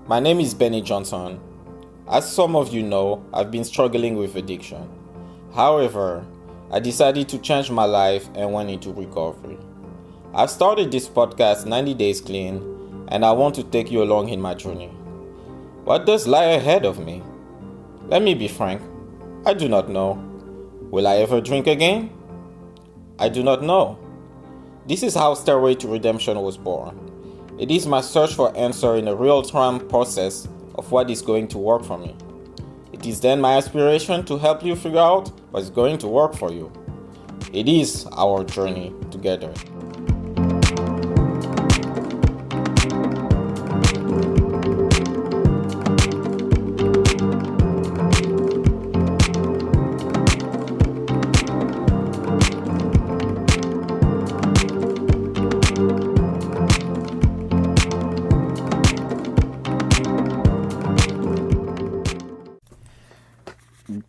My name is Benny Johnson. As some of you know, I've been struggling with addiction. However, I decided to change my life and went into recovery. I've started this podcast 90 Days Clean, and I want to take you along in my journey. What does lie ahead of me? Let me be frank. I do not know. Will I ever drink again? I do not know. This is how Stairway to Redemption was born. It is my search for answer in a real-time process of what is going to work for me. It is then my aspiration to help you figure out what's going to work for you. It is our journey together.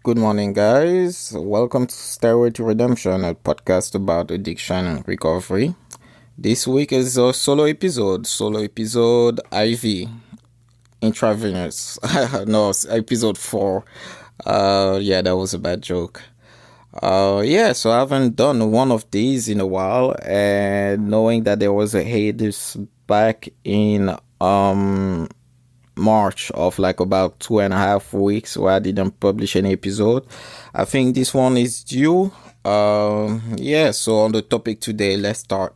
Good morning, guys. Welcome to Stairway to Redemption, a podcast about addiction and recovery. This week is a solo episode IV, intravenous. No, episode 4. That was a bad joke. So I haven't done one of these in a while, and knowing that there was a hiatus back in March of like about 2.5 weeks where I didn't publish any episode. I think this one is due. So on the topic today, let's start.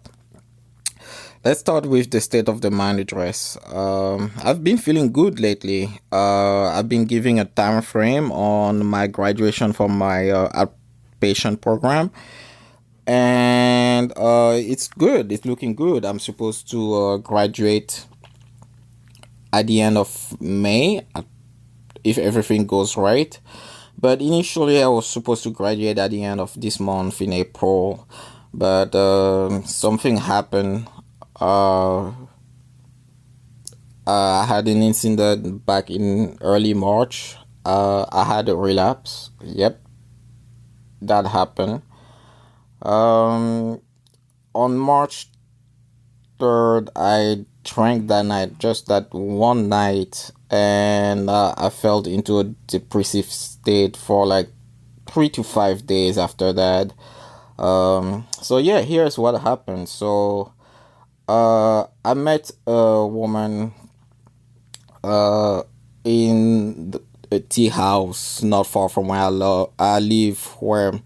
Let's start with the state of the mind address. I've been feeling good lately. I've been giving a time frame on my graduation from my outpatient program. And it's good. It's looking good. I'm supposed to graduate at the end of May, if everything goes right. But initially, I was supposed to graduate at the end of this month in April. But something happened. I had an incident back in early March. I had a relapse. Yep, that happened. On March 3rd, I drank that night, just that one night, and I fell into a depressive state for like 3 to 5 days after that. Here's what happened. So I met a woman in a tea house not far from where I live, where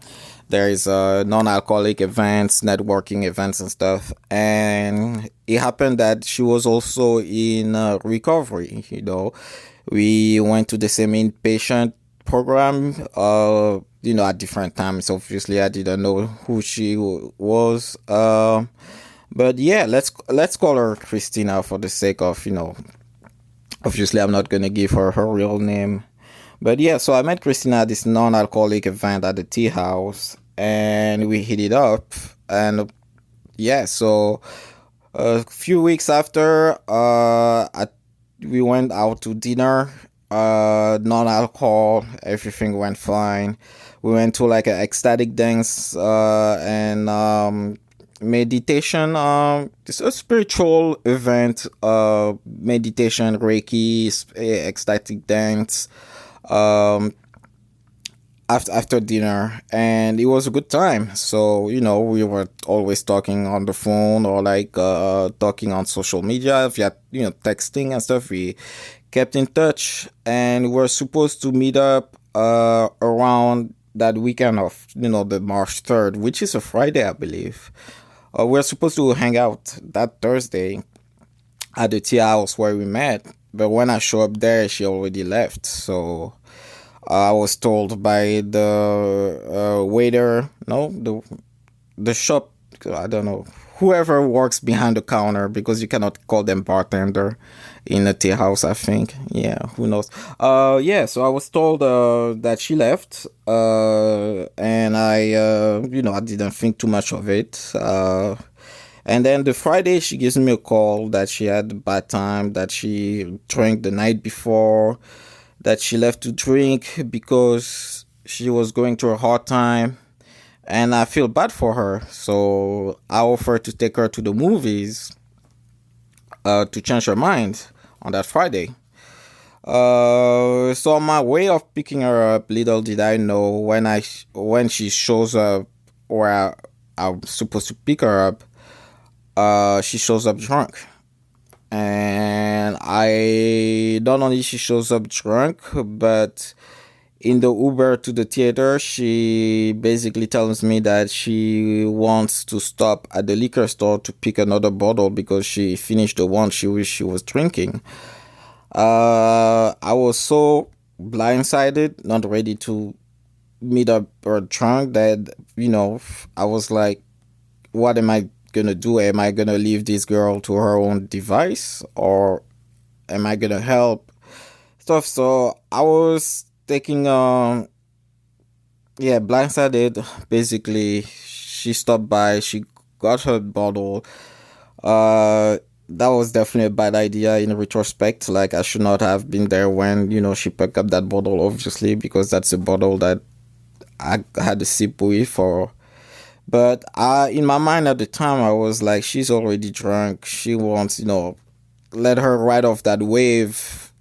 there is non-alcoholic events, networking events and stuff. And it happened that she was also in recovery. We went to the same inpatient program, at different times. Obviously, I didn't know who she was. But yeah, let's call her Christina for the sake of, obviously I'm not going to give her her real name. But yeah, so I met Christina at this non-alcoholic event at the tea house, and we hit it up. And so a few weeks after, we went out to dinner, non-alcohol, everything went fine. We went to like an ecstatic dance and meditation. It's a spiritual event, meditation, Reiki, ecstatic dance. After dinner, and it was a good time. So we were always talking on the phone or like talking on social media via texting and stuff. We kept in touch, and we're supposed to meet up around that weekend of the March 3rd, which is a Friday, I believe. We're supposed to hang out that Thursday at the tea house where we met, but when I show up there, she already left. So I was told by the waiter, the shop, I don't know, whoever works behind the counter, because you cannot call them bartender in a tea house, I think. Yeah, who knows? So I was told that she left, and I didn't think too much of it. And then the Friday, she gives me a call that she had a bad time, that she drank the night before, that she left to drink because she was going through a hard time, and I feel bad for her. So I offered to take her to the movies to change her mind on that Friday. So on my way of picking her up, little did I know when she shows up where I'm supposed to pick her up, she shows up drunk. And I not only she shows up drunk, but in the Uber to the theater, she basically tells me that she wants to stop at the liquor store to pick another bottle because she finished the one she was drinking. I was so blindsided, not ready to meet up or drunk that I was like, what am I gonna do? Am I gonna leave this girl to her own device, or am I gonna help stuff? So I was taking yeah, blindsided. Basically, she stopped by. She got her bottle. Uh, that was definitely a bad idea in retrospect. Like I should not have been there when she picked up that bottle. Obviously, because that's a bottle that I had a sip with for. But in my mind at the time, I was like, she's already drunk. She wants, let her ride off that wave,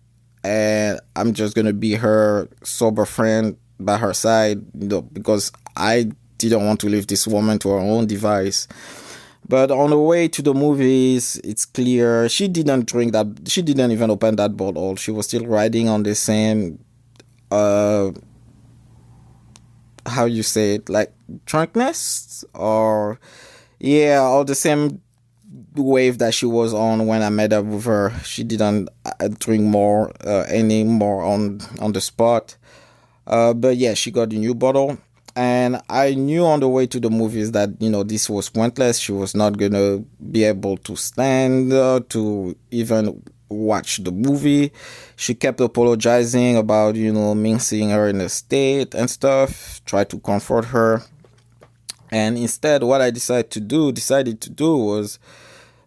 and I'm just gonna be her sober friend by her side, because I didn't want to leave this woman to her own device. But on the way to the movies, it's clear she didn't drink that. She didn't even open that bottle. She was still riding on the same, uh, how you say it, like drunkenness, or yeah, or the same wave that she was on when I met up with her. She didn't drink more any more on the spot. But yeah, she got a new bottle. And I knew on the way to the movies that, this was pointless. She was not going to be able to stand to even watch the movie. She kept apologizing about, me seeing her in a state and stuff, try to comfort her. And instead, what I decided to do was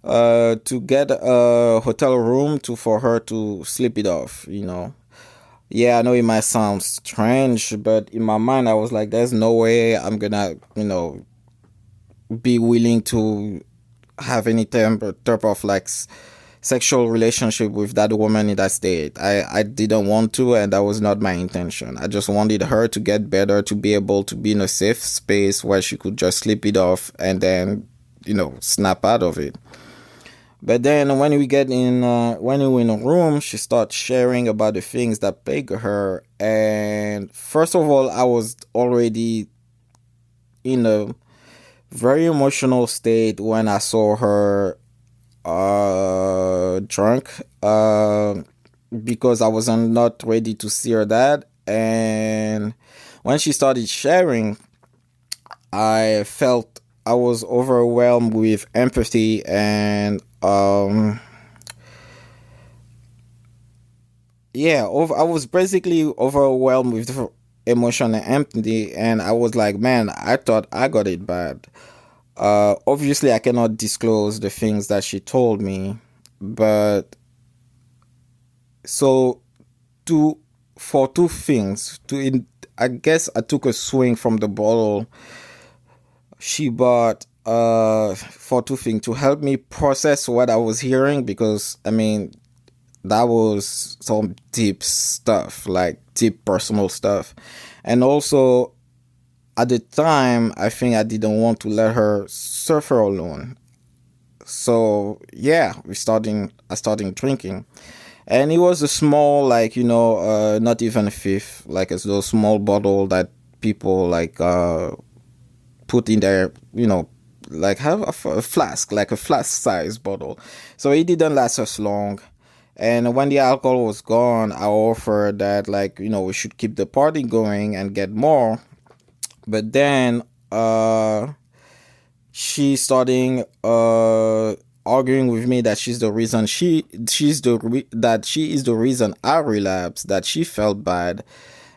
to get a hotel room for her to sleep it off. Yeah, I know it might sound strange, but in my mind, I was like, there's no way I'm gonna, be willing to have any type of like sexual relationship with that woman in that state. I didn't want to, and that was not my intention. I just wanted her to get better, to be able to be in a safe space where she could just sleep it off and then, snap out of it. But then when we were in a room, she starts sharing about the things that plague her. And first of all, I was already in a very emotional state when I saw her drunk, because I wasn't not ready to see her that. And when she started sharing, I felt I was overwhelmed with empathy and yeah, I was basically overwhelmed with emotion and empathy, and I was like, man, I thought I got it bad. Obviously, I cannot disclose the things that she told me, but so to for two things, I guess I took a swing from the bottle she bought for two things to help me process what I was hearing, because I mean that was some deep stuff, like deep personal stuff. And also at the time I think I didn't want to let her suffer alone. So yeah, I started drinking. And it was a small, like, not even a fifth, like it's those small bottle that people like put in there, like have a flask, like a flask size bottle. So it didn't last us long. And when the alcohol was gone, I offered that, like, we should keep the party going and get more. But then she starting arguing with me that that she is the reason I relapsed, that she felt bad.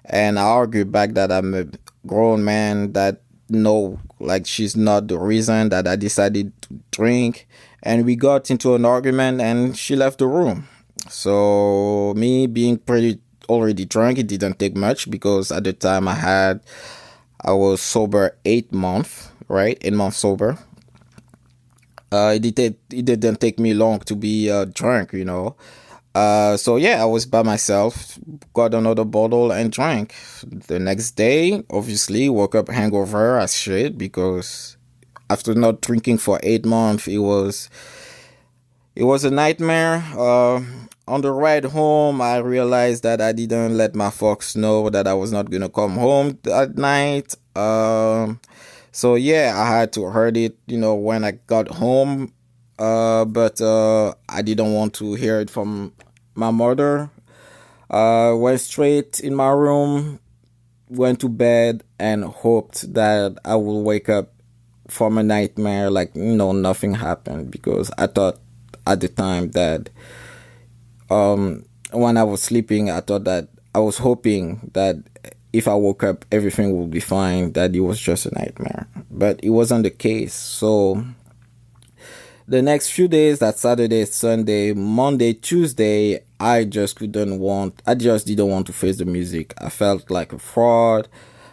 And I argued back that I'm a grown man, that no, like she's not the reason that I decided to drink. And we got into an argument and she left the room. So me being pretty already drunk, it didn't take much, because at the time I was sober 8 months, right? 8 months sober. It didn't take me long to be drunk. So yeah, I was by myself, got another bottle and drank. The next day, obviously, woke up hangover as shit because after not drinking for 8 months, it was a nightmare. On the ride home, I realized that I didn't let my folks know that I was not gonna come home at night. So yeah, I had to heard it, when I got home. But I didn't want to hear it from my mother. Went straight in my room, went to bed, and hoped that I will wake up from a nightmare like nothing happened, because I thought at the time that when I was sleeping, I thought that I was hoping that if I woke up everything would be fine, that it was just a nightmare, but it wasn't the case. So the next few days, that Saturday, Sunday, Monday, Tuesday, I just didn't want to face the music. I felt like a fraud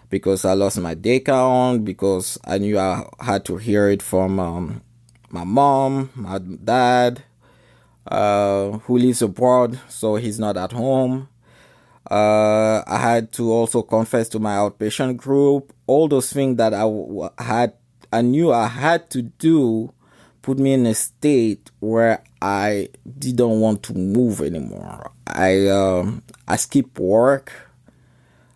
because I lost my day count, because I knew I had to hear it from my mom, my dad, who lives abroad, so he's not at home. I had to also confess to my outpatient group. All those things that I knew I had to do, put me in a state where I didn't want to move anymore. I skipped work.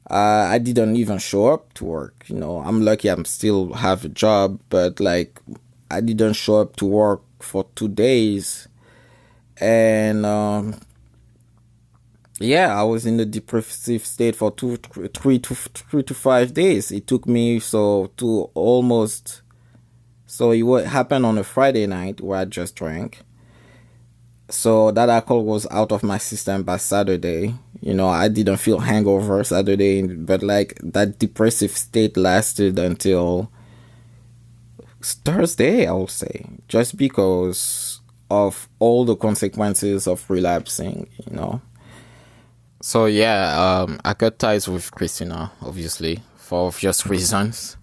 I didn't even show up to work. I'm lucky I'm still have a job, but like I didn't show up to work for 2 days, and yeah, I was in a depressive state for 3 to 5 days. It took me so it would happen on a Friday night where I just drank. So that alcohol was out of my system by Saturday. I didn't feel hangover Saturday, but like that depressive state lasted until Thursday, I would say, just because of all the consequences of relapsing. So yeah, I cut ties with Christina, obviously, for obvious reasons.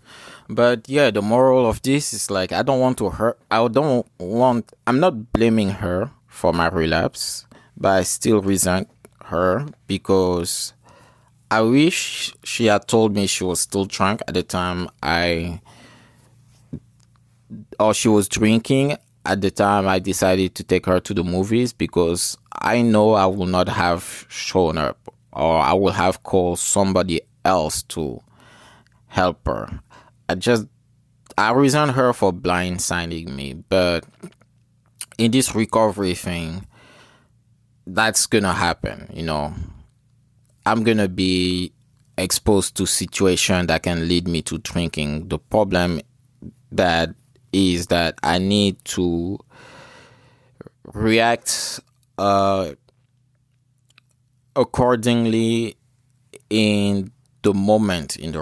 But yeah, the moral of this is like I don't want to hurt. I'm not blaming her for my relapse, but I still resent her because I wish she had told me she was still drunk at the time or she was drinking at the time I decided to take her to the movies, because I know I will not have shown up, or I will have called somebody else to help her. I resent her for blindsiding me, but in this recovery thing, that's gonna happen. I'm gonna be exposed to situation that can lead me to drinking. The problem that is that I need to react accordingly in the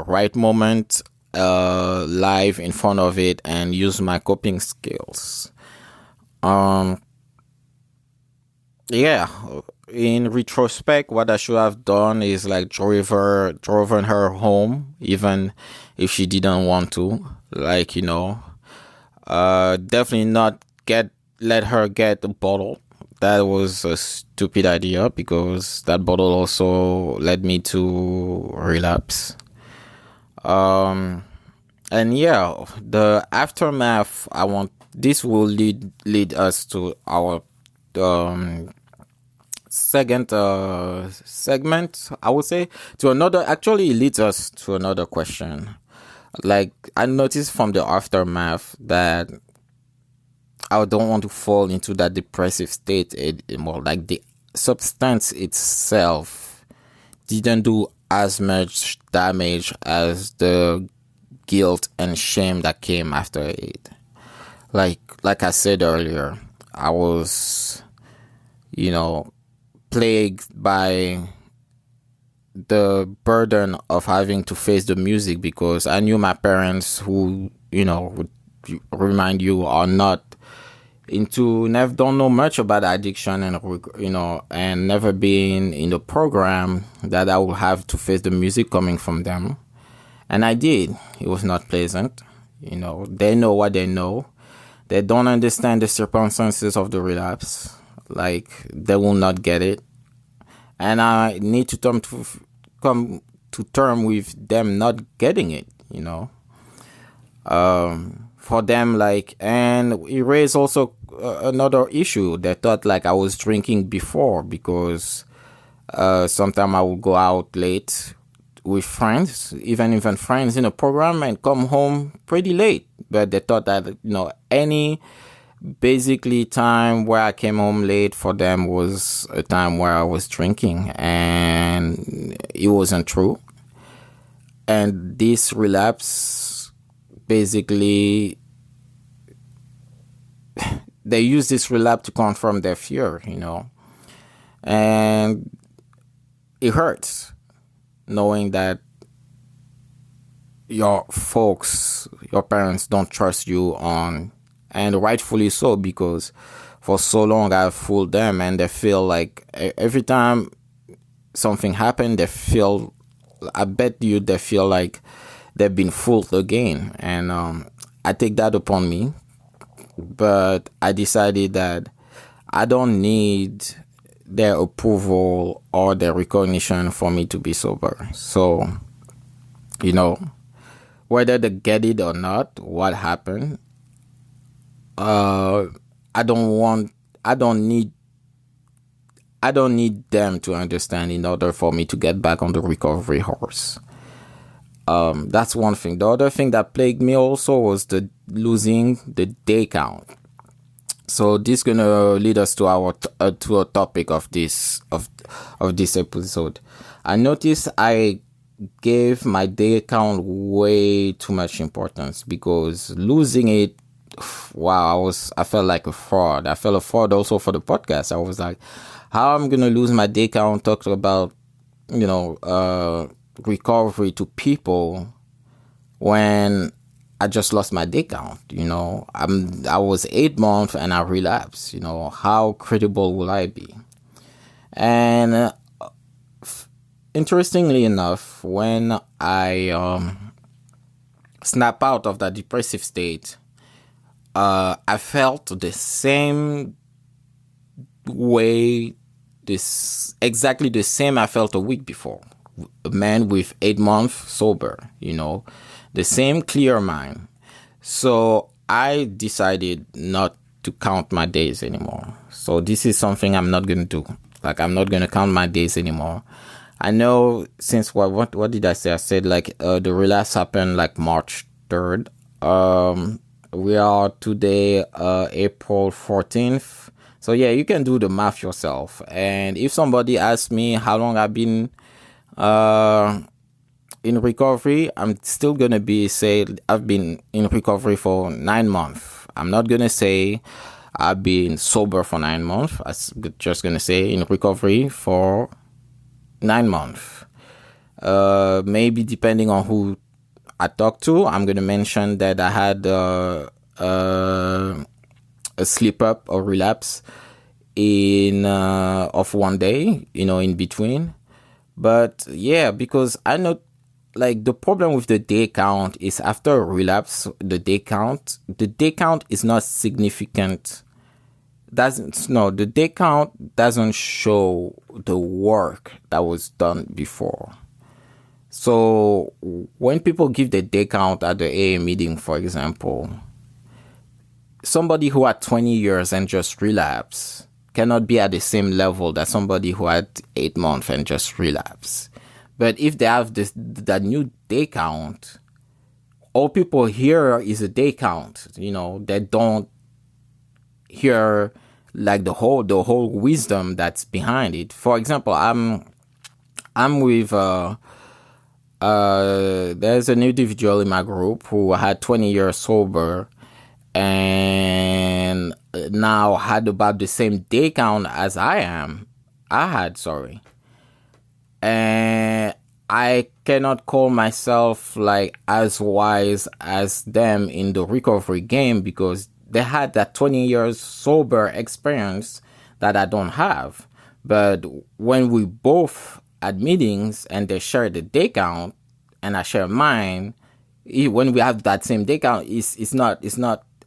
right moment, live in front of it, and use my coping skills. Yeah, in retrospect, what I should have done is like driven her home, even if she didn't want to. Like, definitely not let her get a bottle. That was a stupid idea, because that bottle also led me to relapse. And yeah, the aftermath. This will lead us to our second segment. I would say to another. Actually, it leads us to another question. Like, I noticed from the aftermath that I don't want to fall into that depressive state anymore. Like, the substance itself didn't do as much damage as the guilt and shame that came after it. Like I said earlier, I was, plagued by the burden of having to face the music, because I knew my parents, who, would remind you, are not don't know much about addiction, and never been in the program, that I would have to face the music coming from them. And I did. It was not pleasant. They know what they know. They don't understand the circumstances of the relapse. Like they will not get it, and I need to come to term with them not getting it. For them, like, and it raised also another issue. They thought like I was drinking before because sometimes I would go out late with friends, even friends in a program, and come home pretty late. But they thought that any basically time where I came home late for them was a time where I was drinking, and it wasn't true. And this relapse, basically, they use this relapse to confirm their fear, and it hurts knowing that your parents don't trust you and rightfully so, because for so long I've fooled them, and they feel like every time something happened, I bet you they feel like they've been fooled again. And I take that upon me, but I decided that I don't need their approval or their recognition for me to be sober. So, whether they get it or not, what happened, I don't need them to understand in order for me to get back on the recovery horse. That's one thing. The other thing that plagued me also was losing the day count. So this is gonna lead us to a topic of this episode. I noticed I gave my day count way too much importance, because losing it, wow, I felt like a fraud. I felt a fraud also for the podcast. I was like, how I'm gonna lose my day count, talk about recovery to people when I just lost my day count. I was 8 months and I relapsed. How credible will I be? And interestingly enough, when I snap out of that depressive state, I felt the same way, exactly the same I felt a week before. A man with 8 months sober, the same clear mind. So I decided not to count my days anymore. So this is something I'm not going to do. Like, I'm not going to count my days anymore. I know since what did I say? I said like the relapse happened like March 3rd. We are today April 14th. So yeah, you can do the math yourself. And if somebody asks me how long I've been in recovery, I'm still gonna say I've been in recovery for 9 months. I'm not gonna say I've been sober for 9 months. I'm just gonna say in recovery for 9 months. Maybe depending on who I talk to, I'm gonna mention that I had a slip up or relapse of 1 day, in between. But yeah, because I know, like, the problem with the day count is after a relapse, the day count is not significant. The day count doesn't show the work that was done before. So when people give the day count at the AA meeting, for example, somebody who had 20 years and just relapse cannot be at the same level that somebody who had 8 months and just relapse. But if they have that new day count, all people hear is a day count. They don't hear like the whole wisdom that's behind it. For example, I'm with there's an individual in my group who had 20 years sober and now had about the same day count as I had. And I cannot call myself like as wise as them in the recovery game, because they had that 20 years sober experience that I don't have. But when we both at meetings and they share the day count and I share mine, when we have that same day count,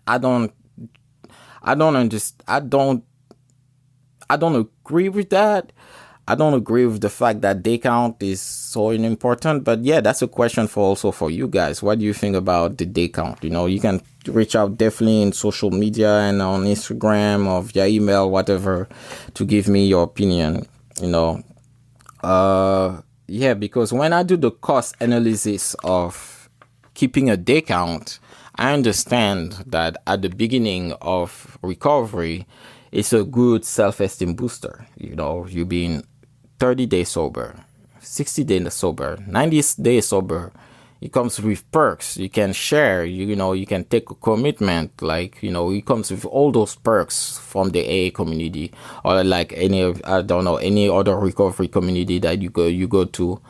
I don't I don't agree with that. I don't agree with the fact that day count is so important, but yeah, that's a question for also for you guys. What do you think about the day count? You can reach out definitely in social media and on Instagram or via email, whatever, to give me your opinion. Yeah, because when I do the cost analysis of keeping a day count, I understand that at the beginning of recovery, it's a good self-esteem booster. You've been 30 days sober, 60 days sober, 90 days sober. It comes with perks. You can share, you can take a commitment. It comes with all those perks from the AA community or like any other recovery community that you go to.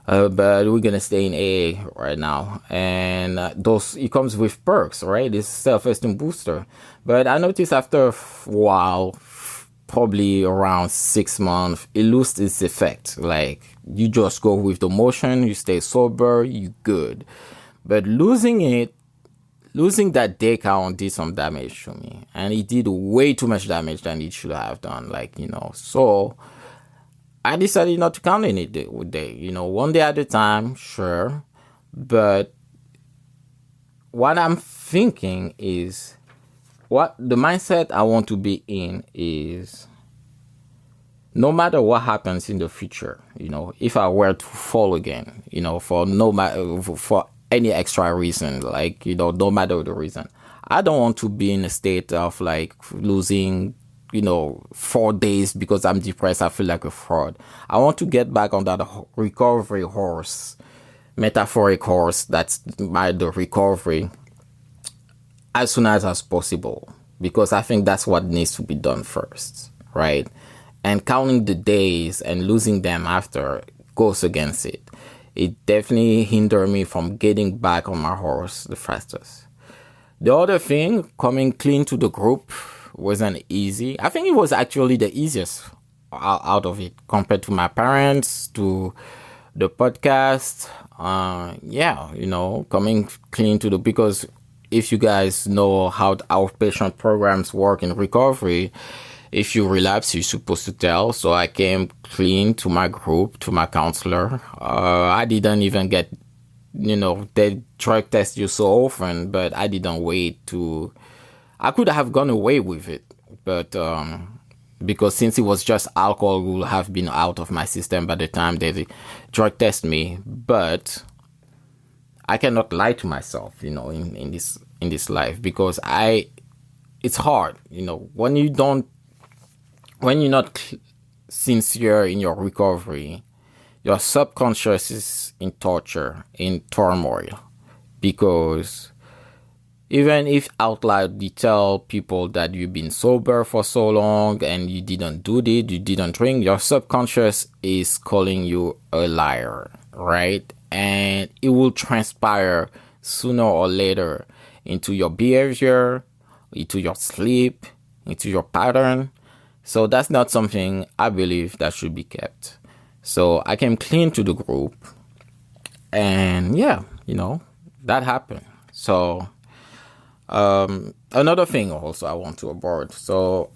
But we're gonna stay in AA right now, and it comes with perks, right? It's self-esteem booster. But I noticed after a while, probably around 6 months, it loses its effect. Like you just go with the motion, you stay sober, you good. But losing that day count did some damage to me, and it did way too much damage than it should have done. So I decided not to count any day, one day at a time, sure. But what I'm thinking is, what the mindset I want to be in is, no matter what happens in the future, if I were to fall again, for any extra reason, no matter the reason, I don't want to be in a state of losing 4 days because I'm depressed. I feel like a fraud. I want to get back on that recovery horse, metaphoric horse. That's the recovery as soon as possible, because I think that's what needs to be done first, right? And counting the days and losing them after goes against it. It definitely hindered me from getting back on my horse the fastest. The other thing, coming clean to the group, wasn't easy. I think it was actually the easiest out of it compared to my parents, to the podcast. Coming clean because if you guys know how the outpatient programs work in recovery, if you relapse, you're supposed to tell. So I came clean to my group, to my counselor. I didn't even get, they drug test you so often, but I didn't wait to. I could have gone away with it, but because since it was just alcohol, would have been out of my system by the time they drug test me. But I cannot lie to myself, in this life, because it's hard, when you're not sincere in your recovery, your subconscious is in torture, in turmoil, because even if out loud you tell people that you've been sober for so long and you didn't do it, you didn't drink, your subconscious is calling you a liar, right? And it will transpire sooner or later into your behavior, into your sleep, into your pattern. So that's not something I believe that should be kept. So I came clean to the group, and that happened. So another thing also I want to abort. So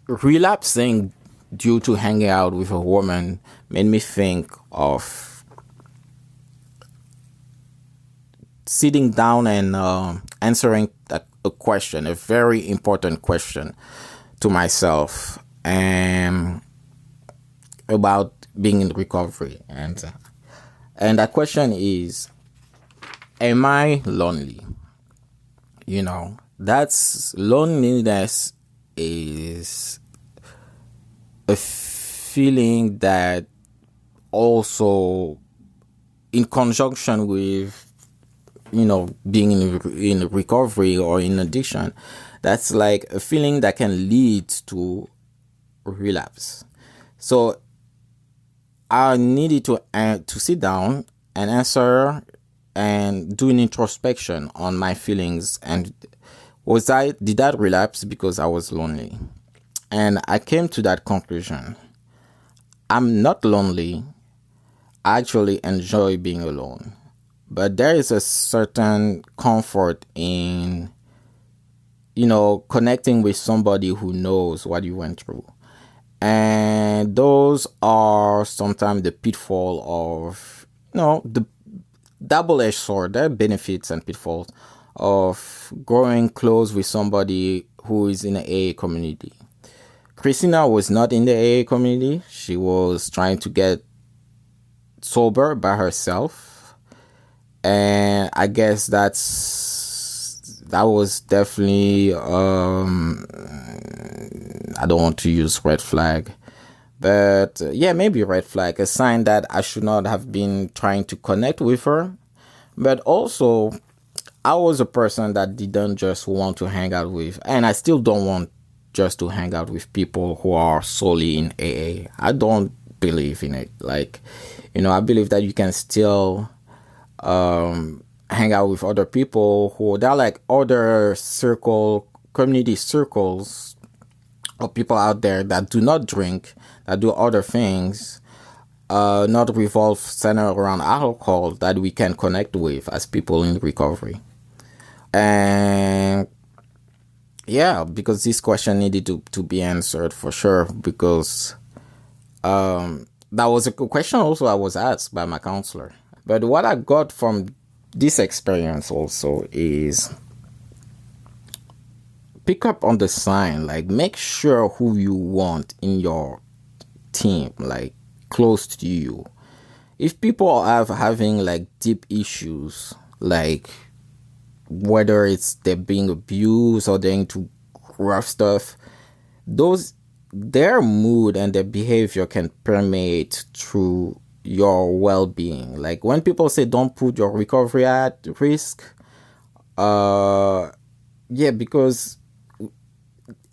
relapsing due to hanging out with a woman made me think of sitting down and answering a question, a very important question to myself, and about being in recovery. And that question is, am I lonely? That's loneliness is a feeling that also in conjunction with being in recovery or in addiction, that's like a feeling that can lead to relapse. So I needed to sit down and answer and do an introspection on my feelings, and did I relapse because I was lonely? And I came to that conclusion. I'm not lonely. I actually enjoy being alone. But there is a certain comfort in, connecting with somebody who knows what you went through. And those are sometimes the pitfall of, the double-edged sword. There are benefits and pitfalls of growing close with somebody who is in the AA community. Christina was not in the AA community. She was trying to get sober by herself. And I guess that was definitely, I don't want to use red flag, but maybe red flag, a sign that I should not have been trying to connect with her. But also, I was a person that didn't just want to hang out with, and I still don't want just to hang out with people who are solely in AA. I don't believe in it. Like, I believe that you can still hang out with other people who, they're like other community circles of people out there that do not drink, that do other things, not center around alcohol, that we can connect with as people in recovery. And because this question needed to be answered for sure, because that was a question also I was asked by my counselor. But what I got from this experience also is pick up on the sign, like make sure who you want in your team, like close to you. If people are having like deep issues, like whether it's they're being abused or they're into rough stuff, their mood and their behavior can permeate through your well-being. Like when people say don't put your recovery at risk, because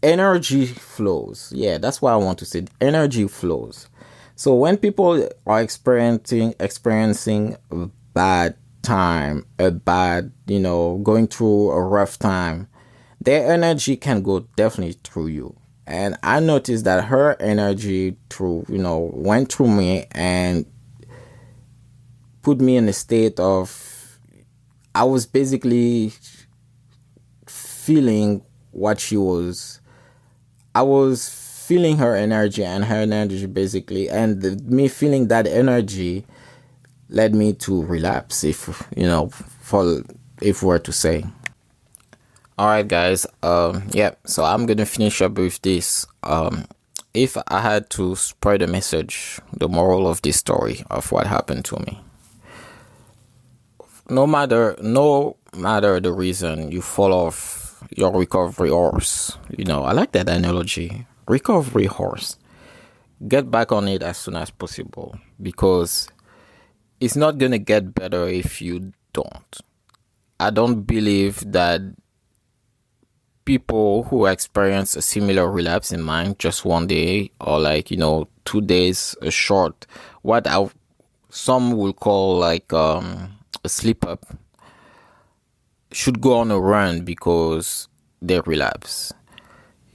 energy flows. Yeah, that's what I want to say. Energy flows. So when people are experiencing a bad time, going through a rough time, their energy can go definitely through you. And I noticed that her energy went through me and put me in a state of, I was basically feeling what she was. I was feeling her energy and her energy basically, and me feeling that energy led me to relapse, if we're to say. All right, guys. So I'm gonna finish up with this. If I had to spread a message, the moral of this story of what happened to me, no matter the reason you fall off your recovery horse, I like that analogy, recovery horse, get back on it as soon as possible, because it's not gonna get better if you don't. I don't believe that people who experience a similar relapse in mind, just one day or 2 days, a short, some will call a slip up, should go on a run because they relapse.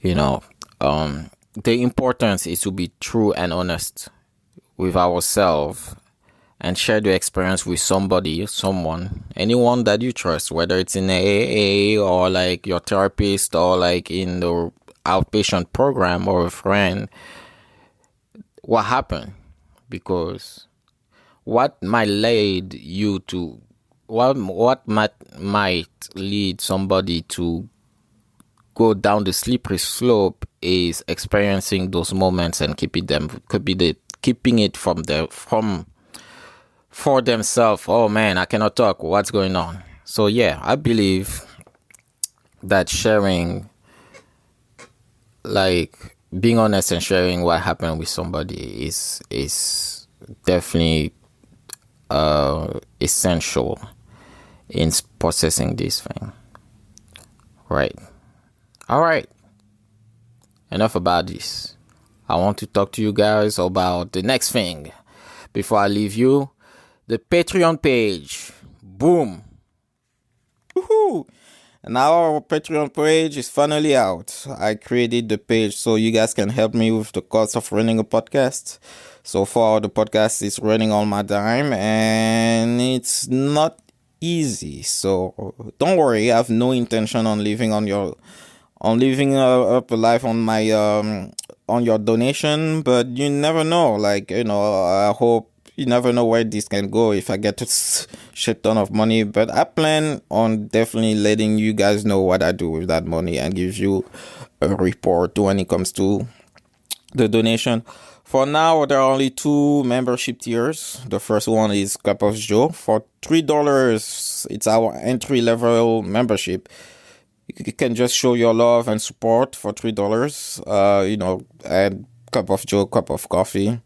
The importance is to be true and honest with ourselves and share the experience with anyone that you trust, whether it's in AA or your therapist or in the outpatient program or a friend, what happened, because what might lead somebody to go down the slippery slope is experiencing those moments and keeping it for themselves. Oh man, I cannot talk. What's going on? So I believe that sharing, being honest and sharing what happened with somebody is definitely essential in processing this thing. Right. All right. Enough about this. I want to talk to you guys about the next thing. Before I leave you, the Patreon page. Boom. Woohoo! Now our Patreon page is finally out. I created the page so you guys can help me with the cost of running a podcast. So far, the podcast is running on my dime and it's not easy. So don't worry, I have no intention on living on on living up a life on your donation, but you never know. Like, I hope you never know where this can go if I get a shit ton of money. But I plan on definitely letting you guys know what I do with that money and give you a report when it comes to the donation. For now, there are only 2 membership tiers. The first one is Cup of Joe. For $3, it's our entry level membership. You can just show your love and support for $3. And cup of Joe, cup of coffee.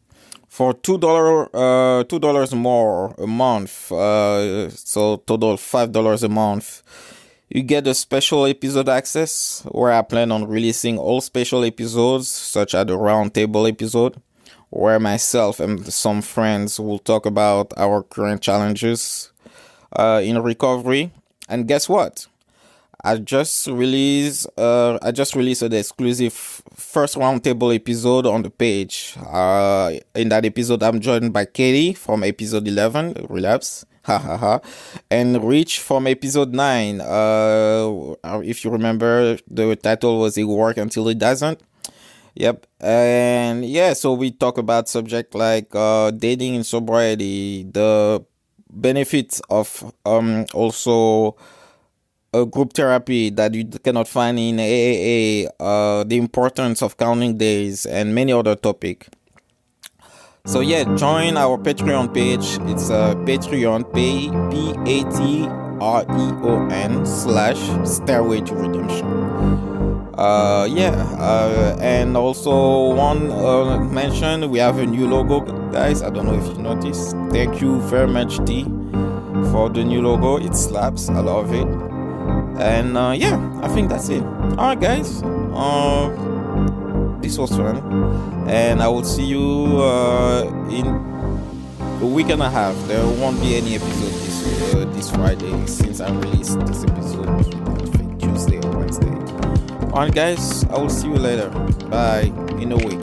For $2 more a month, so total $5 a month, you get a special episode access where I plan on releasing all special episodes, such as the roundtable episode, where myself and some friends will talk about our current challenges in recovery. And guess what? I just released an exclusive first roundtable episode on the page. In that episode, I'm joined by Katie from episode 11, Relapse, and Rich from episode 9. If you remember, the title was "It Work Until It Doesn't." Yep, and yeah, so we talk about subject like dating and sobriety, the benefits of also a group therapy that you cannot find in AAA, the importance of counting days, and many other topics. So yeah, join our Patreon page. It's Patreon, Patreon/Stairway to Redemption. And also one mention, we have a new logo, guys. I don't know if you noticed. Thank you very much, D, for the new logo. It slaps. I love it. And I think that's it. Alright, guys. This was fun, and I will see you in a week and a half. There won't be any episode this Friday, since I released this episode, I think Tuesday or Wednesday. Alright, guys. I will see you later. Bye. In a week.